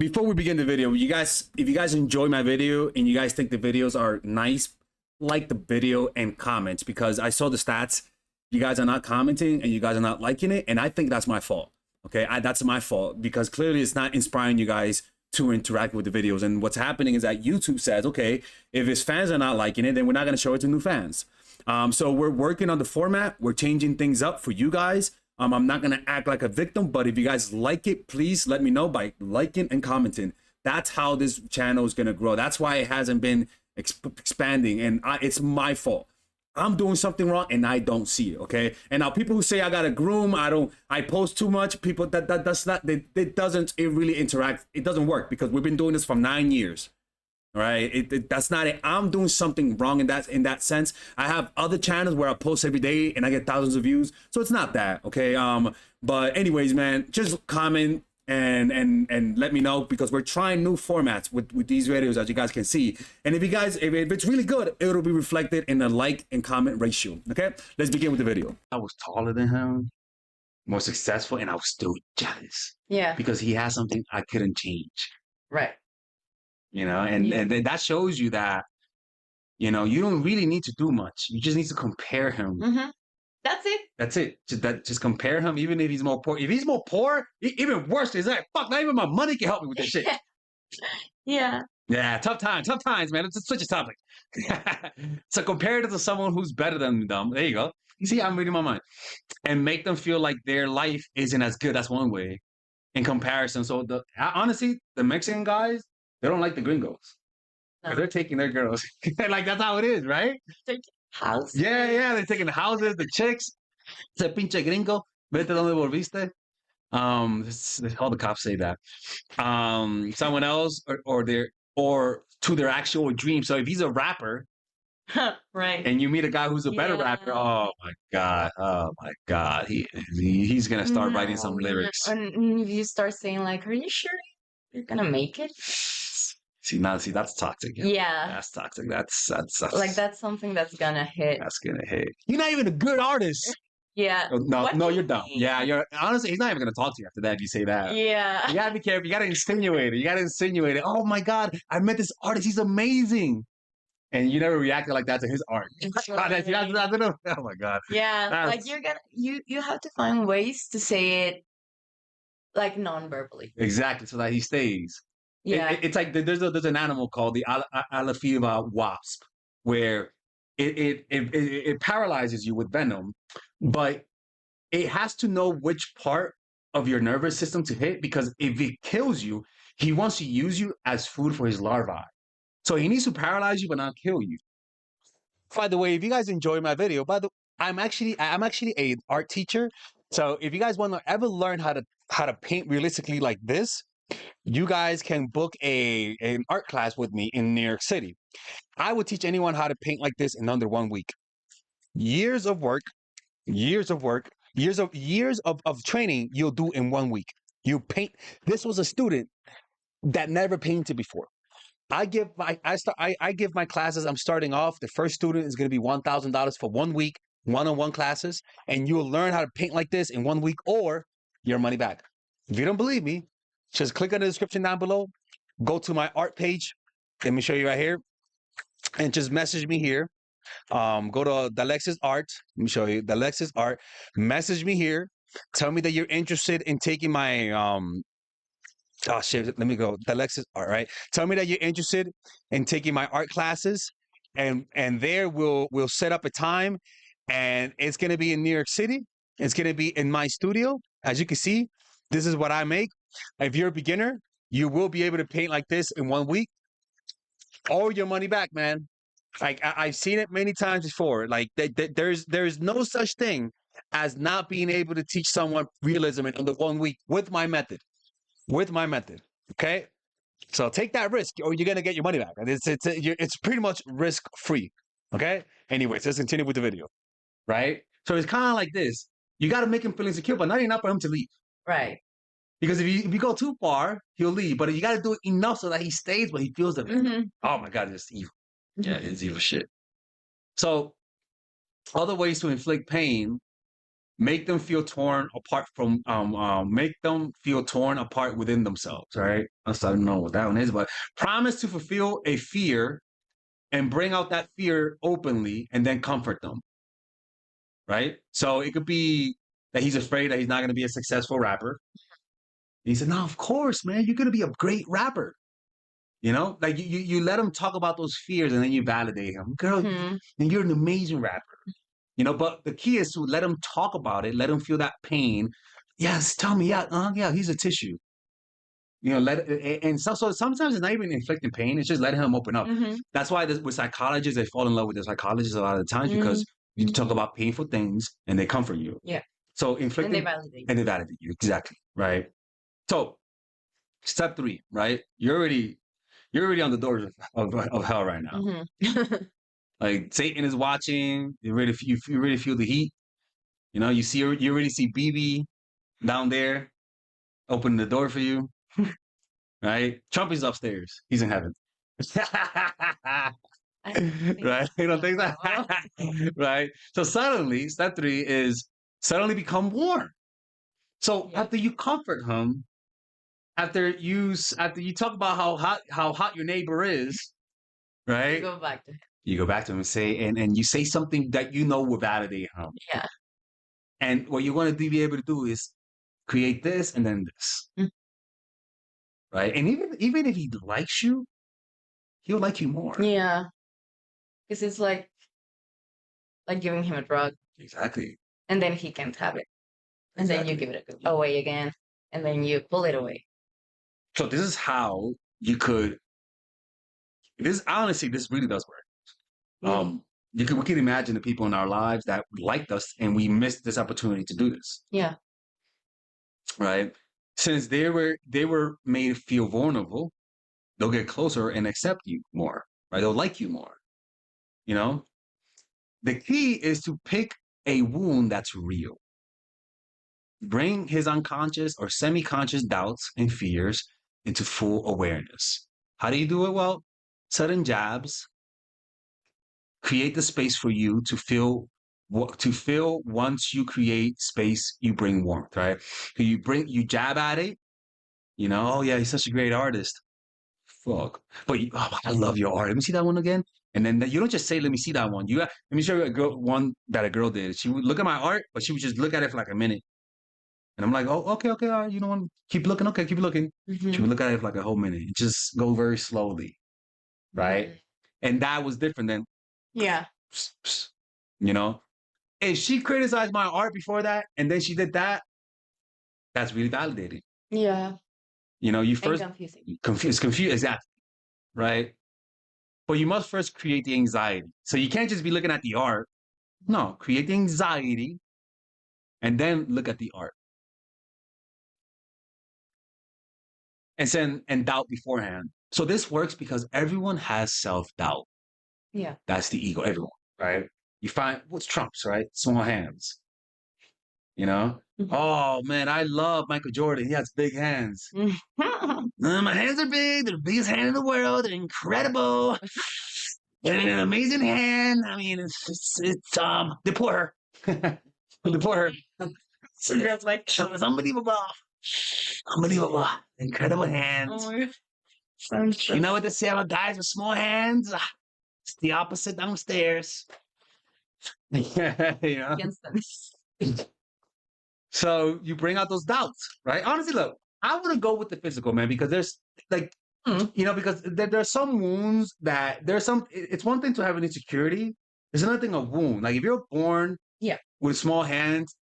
Before we begin the video, if you guys enjoy my video and you guys think the videos are nice, like the video and comment, because I saw the stats. You guys are not commenting and you guys are not liking it, and I think that's my fault. Okay, that's my fault because clearly it's not inspiring you guys to interact with the videos. And what's happening is that YouTube says, okay, if his fans are not liking it, then we're not going to show it to new fans. So we're working on the format. We're changing things up for you guys. I'm not going to act like a victim, but if you guys like it, please let me know by liking and commenting. That's how this channel is going to grow. That's why it hasn't been expanding, and it's my fault. I'm doing something wrong and I don't see it. Okay. And now people who say I got to groom, I post too much, people that's not, it doesn't really interact. It doesn't work because we've been doing this for 9 years. All right. That's not it. I'm doing something wrong in that sense. I have other channels where I post every day and I get thousands of views. So it's not that. Okay. But anyways, man, just comment and let me know, because we're trying new formats with these videos, as you guys can see. And if it's really good, it'll be reflected in the like and comment ratio. Okay, let's begin with the video. I was taller than him, more successful, and I was still jealous. Yeah. Because he has something I couldn't change. Right. You know, and that shows you that, you know, you don't really need to do much. You just need to compare him. Mm-hmm. That's it. That's it. Just compare him, even if he's more poor. If he's more poor, even worse, it's like, fuck, not even my money can help me with this shit. Yeah. Yeah, tough times, man. Let's switch the topic. So compare it to someone who's better than them. There you go. You see, I'm reading my mind. And make them feel like their life isn't as good. That's one way in comparison. So honestly, the Mexican guys, they don't like the gringos. No. They're taking their girls. Like, that's how it is, right? House. Yeah, they're taking the houses, the chicks. Ese pinche gringo, vete donde volviste. All the cops say that. Someone else or to their actual dream. So if he's a rapper, right, and you meet a guy who's a better rapper, oh my god, he's gonna start writing some lyrics. And you start saying like, "Are you sure you're gonna make it?" See, that's toxic. Yeah. That's toxic. That's like, that's something that's gonna hit. That's gonna hit. You're not even a good artist. Yeah. No, you're dumb. Yeah, you're honestly, he's not even gonna talk to you after that if you say that. Yeah. You gotta be careful. You gotta insinuate it. Oh my god, I met this artist. He's amazing. And you never reacted like that to his art. Oh my god. Yeah. Like, you have to find ways to say it like non-verbally. Exactly, so that he stays. Yeah. It's like there's an animal called the Alaphiva wasp, where it paralyzes you with venom, but it has to know which part of your nervous system to hit, because if it kills you, he wants to use you as food for his larvae. So he needs to paralyze you but not kill you. By the way, if you guys enjoy my video, I'm actually an art teacher. So if you guys want to ever learn how to paint realistically like this, you guys can book an art class with me in New York City. I would teach anyone how to paint like this in under 1 week. Years of training you'll do in 1 week. You paint. This was a student that never painted before. I give my classes. I'm starting off. The first student is going to be $1,000 for 1 week, one-on-one classes, and you'll learn how to paint like this in 1 week, or your money back. If you don't believe me, just click on the description down below. Go to my art page. Let me show you right here, and just message me here. Go to Dalexis Art. Let me show you Dalexis Art. Message me here. Tell me that you're interested in taking my oh shit, let me go. Dalexis Art, right? Tell me that you're interested in taking my art classes, and there we'll set up a time, and it's gonna be in New York City. It's gonna be in my studio. As you can see, this is what I make. If you're a beginner, you will be able to paint like this in 1 week, or your money back, man. Like, I've seen it many times before. Like, there's no such thing as not being able to teach someone realism in under 1 week with my method. Okay, so take that risk, or you're gonna get your money back. It's pretty much risk free. Okay. Anyways, let's continue with the video. Right. So it's kind of like this. You got to make him feel insecure, but not enough for him to leave. Right. Because if you go too far, he'll leave. But you got to do it enough so that he stays, but he feels that. Mm-hmm. Oh my god, it's evil. Yeah, it's evil shit. So other ways to inflict pain make them feel torn apart from make them feel torn apart within themselves. Right? I don't know what that one is, but promise to fulfill a fear and bring out that fear openly, and then comfort them. Right? So it could be that he's afraid that he's not going to be a successful rapper. And he said, "No, of course, man, you're going to be a great rapper." You know, like you let him talk about those fears, and then you validate him. Girl, Mhm. and you're an amazing rapper. You know, but the key is to let him talk about it, let him feel that pain. Yes, tell me, yeah, he's a tissue. You know, and so sometimes it's not even inflicting pain; it's just letting him open up. Mhm. That's why with psychologists, they fall in love with their psychologists a lot of the times because you talk Mhm. about painful things and they comfort you. Yeah. So And they inflicting validate and you. they validate you exactly, right? So step 3, right? You're already on the doors of hell right now. Mhm. Like Satan is watching. You really feel the heat. You know, you already see BB down there opening the door for you, right? Trump is upstairs. He's in heaven. I don't think Right? You don't think that? so. Right? So suddenly, step 3 is suddenly become warm. So Yeah. after you comfort him, after you talk about how hot your neighbor is, You right? go back to him. You go back to him and say, and you say something that you know will validate him. Yeah. And what you want to be able to do is create this and then this, Mm. right? And even if he likes you, he'll like you more. Yeah. Because it's like giving him a drug, Exactly. and then he can't have it, and then you give it away again, and then you pull it away. So this is how you could. This honestly, this really does work. Mm. We could imagine the people in our lives that liked us, and we missed this opportunity to do this, Yeah. right? Since they were made to feel vulnerable, they'll get closer and accept you more, right? They'll like you more. You know, the key is to pick a wound that's real. Bring his unconscious or semi-conscious doubts and fears into full awareness. How do you do it? Well, sudden jabs create the space for you to feel once you create space, you bring warmth, right? So you jab at it, you know, oh yeah, he's such a great artist. Fuck. But I love your art. Let me see that one again. And then you don't just say, let me see that one. Let me show you one that a girl did. She would look at my art, but she would just look at it for like a minute. And I'm like, oh, okay, all right, you know what? Keep looking, okay, keep looking. She would look at it for like a whole minute. Just go very slowly, right? And that was different than, Yeah. you know, if she criticized my art before that and then she did that, that's really validating. Yeah. You know, you And first confusing. confused, exactly, right? But you must first create the anxiety. So you can't just be looking at the art. No, create the anxiety and then look at the art. And doubt beforehand. So this works because everyone has self-doubt. Yeah. That's the ego, everyone, right? You find what's Trump's, right? Small hands. You know? Mhm. Oh man, I love Michael Jordan. He has big hands. My hands are big. They're the biggest hand in the world. They're incredible. They're an amazing hand. I mean, it's deport her. Deport her. That's like, It's unbelievable. Unbelievable. Incredible hands. oh my God. You know what they say about guys with small hands? It's the opposite downstairs. You know? Against them. So you bring out those doubts, right? Honestly, look, I wouldn't go with the physical, man, because there's like, you know, because there are some wounds that it's one thing to have an insecurity. There's another thing, a wound. Like if you're born Yeah. with small hands,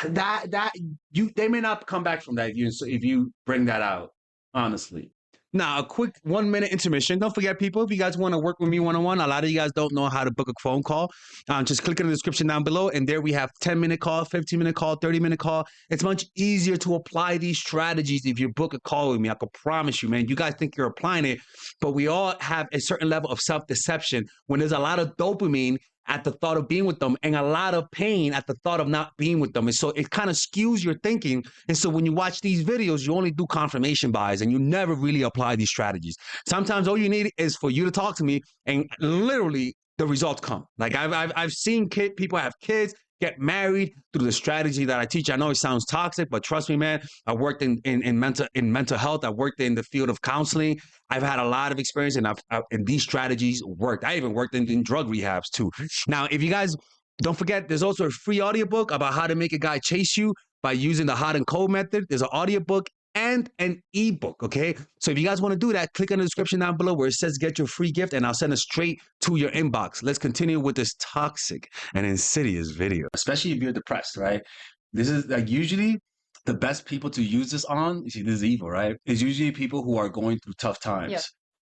they may not come back from that if you bring that out, honestly. Now, a quick 1-minute intermission. Don't forget, people, if you guys want to work with me one-on-one, a lot of you guys don't know how to book a phone call. Just click in the description down below, and there we have 10-minute call, 15-minute call, 30-minute call. It's much easier to apply these strategies if you book a call with me. I can promise you, man. You guys think you're applying it, but we all have a certain level of self-deception when there's a lot of dopamine at the thought of being with them and a lot of pain at the thought of not being with them. And so it kind of skews your thinking. And so when you watch these videos, you only do confirmation bias and you never really apply these strategies. Sometimes all you need is for you to talk to me and literally the results come. Like I've seen people have kids get married through the strategy that I teach. I know it sounds toxic, but trust me, man. I worked in mental health. I worked in the field of counseling. I've had a lot of experience, and and these strategies worked. I even worked in drug rehabs too. Now, if you guys don't forget, there's also a free audiobook about how to make a guy chase you by using the hot and cold method. There's an audiobook and an ebook. Okay. So if you guys want to do that, click on the description down below where it says get your free gift, and I'll send it straight to your inbox. Let's continue with this toxic and insidious video. Especially if you're depressed, right? This is like usually the best people to use this on. You see, this is evil, right? Is usually people who are going through tough times. Yeah.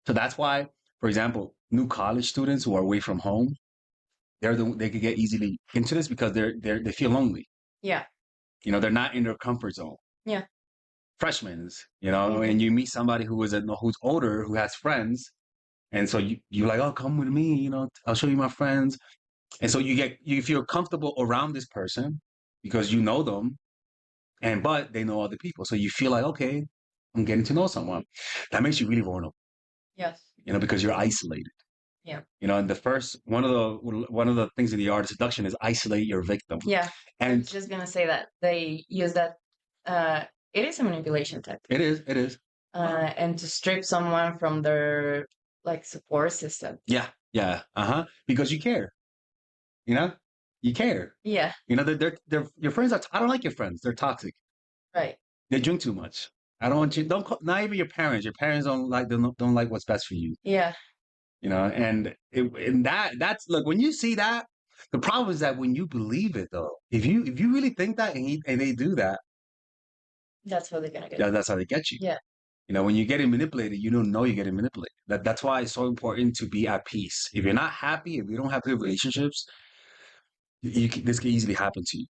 So that's why, for example, new college students who are away from home, they could get easily into this because they feel lonely. Yeah. You know, they're not in their comfort zone. Yeah. Freshmen, you know, and you meet somebody who's older, who has friends, and so you're like, oh, come with me, you know, I'll show you my friends, and so you feel comfortable around this person because you know them, but they know other people, so you feel like, okay, I'm getting to know someone. That makes you really vulnerable. Yes. You know, because you're isolated. Yeah. You know, and the first one of the things in the art of seduction is isolate your victim. Yeah. And I was just gonna say that they use that. It is a manipulation tactic. It is. And to strip someone from their like support system. Yeah. Because you care. You know, you care. Yeah. You know, they're your friends are. I don't like your friends. They're toxic. Right. They drink too much. I don't want you. Don't call, not even your parents. Your parents don't like what's best for you. Yeah. You know, and that's look, when you see that, the problem is that when you believe it though, if you really think that and they do that, that's how they're gonna get. That's how they get you. Yeah. You know, when you're getting manipulated, you don't know you're getting manipulated. That's why it's so important to be at peace. If you're not happy, if you don't have good relationships, this can easily happen to you,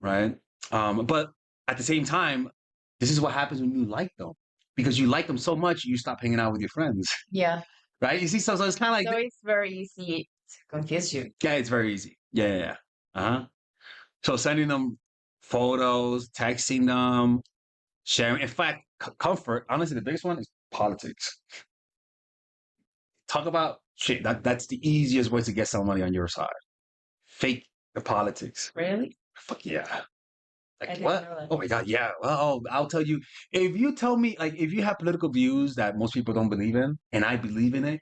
right? But at the same time, this is what happens when you like them, because you like them so much, you stop hanging out with your friends. Yeah. Right? You see, so it's kind of like. So it's very easy to confuse you. Yeah, it's very easy. Yeah. So sending them photos, texting them, sharing. In fact, comfort. Honestly, the biggest one is politics. Talk about shit. That's the easiest way to get somebody on your side. Fake the politics. Really? Fuck yeah. I Like didn't what? know that. Oh my god, yeah. Well, I'll tell you. If you tell me, like, if you have political views that most people don't believe in, and I believe in it.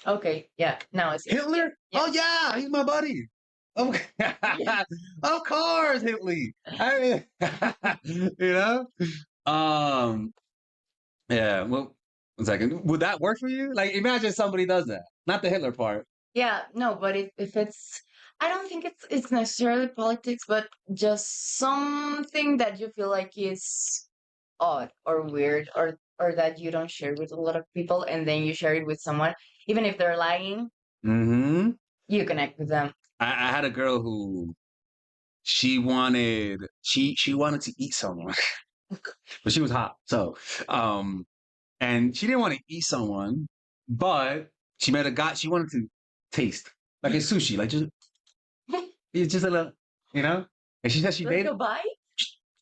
Okay. Yeah. Now it's Hitler? Yeah. Oh yeah, he's my buddy. Okay. Of course, Hitler. I mean, you know? Yeah, well, 1 second. Would that work for you? Like, imagine somebody does that. Not the Hitler part. Yeah. No, but if it's, I don't think it's necessarily politics, but just something that you feel like is odd or weird or that you don't share with a lot of people, and then you share it with someone, even if they're lying, Mm-hmm. you connect with them. I had a girl who she wanted to eat someone, but she was hot. So, and she didn't want to eat someone, but she met a guy she wanted to taste, like a sushi, like just it's just a little, you know. And she said she Like dated a bite?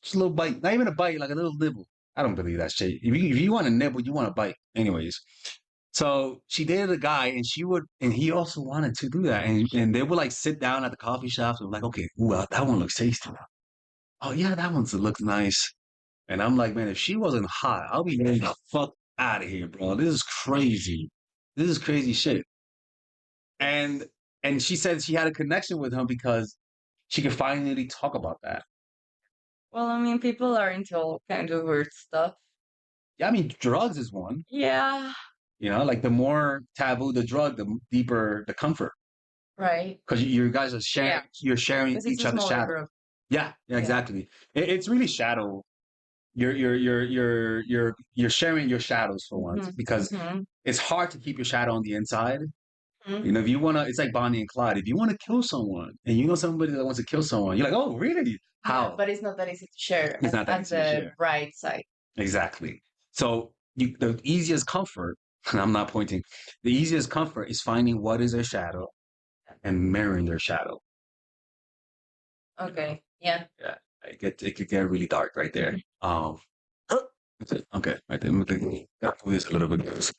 just a little bite, not even a bite, like a little nibble. I don't believe that shit. If you want a nibble, you want a bite, anyways. So she dated a guy, and he also wanted to do that, and they would like sit down at the coffee shops and like, okay, well, that one looks tasty. Oh yeah, that one looks nice. And I'm like, man, if she wasn't hot, I'll be getting the fuck out of here, bro. This is crazy. This is crazy shit. And she said she had a connection with him because she could finally talk about that. Well, I mean, people are into all kinds of weird stuff. Yeah, I mean, drugs is one. Yeah. You know, like the more taboo the drug, the deeper the comfort. Right. Because you guys are sharing, you're sharing This is each a other's smaller shadow. group. Yeah, exactly. It's really shadow. You're sharing your shadows for once, because it's hard to keep your shadow on the inside. You know, if you wanna, it's like Bonnie and Clyde. If you want to kill someone, and you know somebody that wants to kill someone, you're like, oh, really? How? Yeah, but it's not that easy to share. It's not that easy to share. Right side. Exactly. So the easiest comfort, and I'm not pointing, the easiest comfort is finding what is their shadow and mirroring their shadow. Okay. Yeah. Yeah. It could get really dark right there. That's it. Okay. Right there. Got through this a little bit.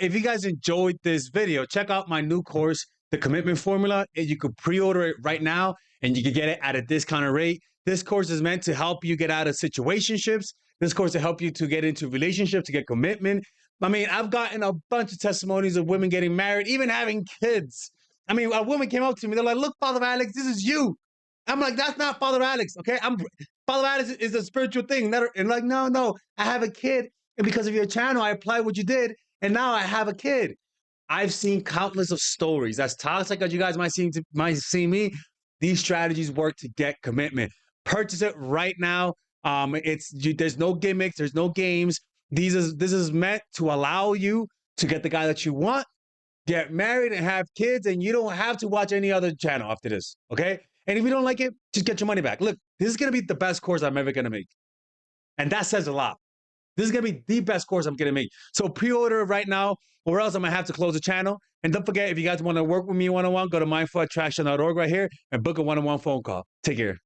If you guys enjoyed this video, check out my new course, the commitment formula. You could pre-order it right now and you can get it at a discounted rate. This course is meant to help you get out of situationships. This course to help you to get into relationships, to get commitment. I mean, I've gotten a bunch of testimonies of women getting married, even having kids. I mean, a woman came up to me. They're like, "Look, Father Alex, this is you." I'm like, "That's not Father Alex, okay? Father Alex is a spiritual thing." And like, no, I have a kid, and because of your channel, I applied what you did, and now I have a kid. I've seen countless of stories. As toxic as you guys might see me, these strategies work to get commitment. Purchase it right now. There's no gimmicks, there's no games. This is meant to allow you to get the guy that you want, get married, and have kids, and you don't have to watch any other channel after this. Okay? And if you don't like it, just get your money back. Look, this is gonna be the best course I'm ever gonna make, and that says a lot. This is gonna be the best course I'm gonna make. So pre-order it right now, or else I'm gonna have to close the channel. And don't forget, if you guys want to work with me one-on-one, go to mindfulattraction.org right here and book a one-on-one phone call. Take care.